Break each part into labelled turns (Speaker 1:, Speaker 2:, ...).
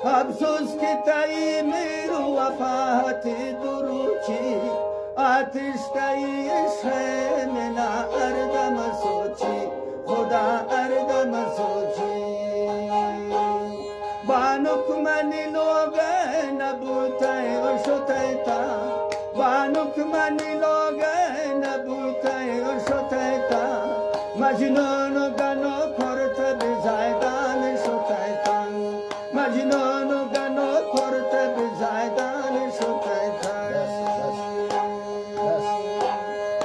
Speaker 1: अफसोस की तई मेरू वफात दुरुची आतिश तई शैमना अर्दम सोची खुदा अर्दम सोची बानुक मनी लोग नबूतै ओशोतैता बानुक मनी लोग नबूतै ओशोतैता मजनून गानो करते बिजायदान शोतैता मजनून गानो करते बिजायदान शोतैता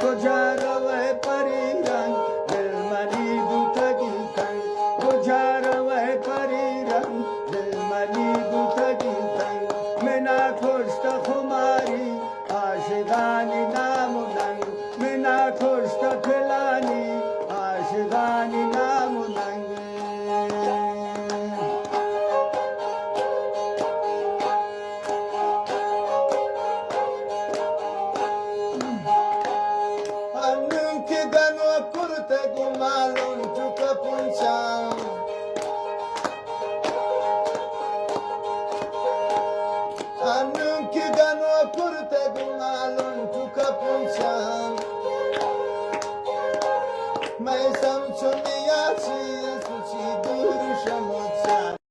Speaker 1: तुझा रवे परिरंग दिल मनी बुतगितन तुझा रवे परिरंग दिल मनी बुतगितन मिना खुश्त खुमारी आशिदानी नामुनंग मिना खुश्त खिलानी आशिदानी नामुनंग Anunchi gano kurte gumalun chuka punchang Anunchi gano kurte gumalun chuka punchang Mai samchuniya chi suchi dur shamocha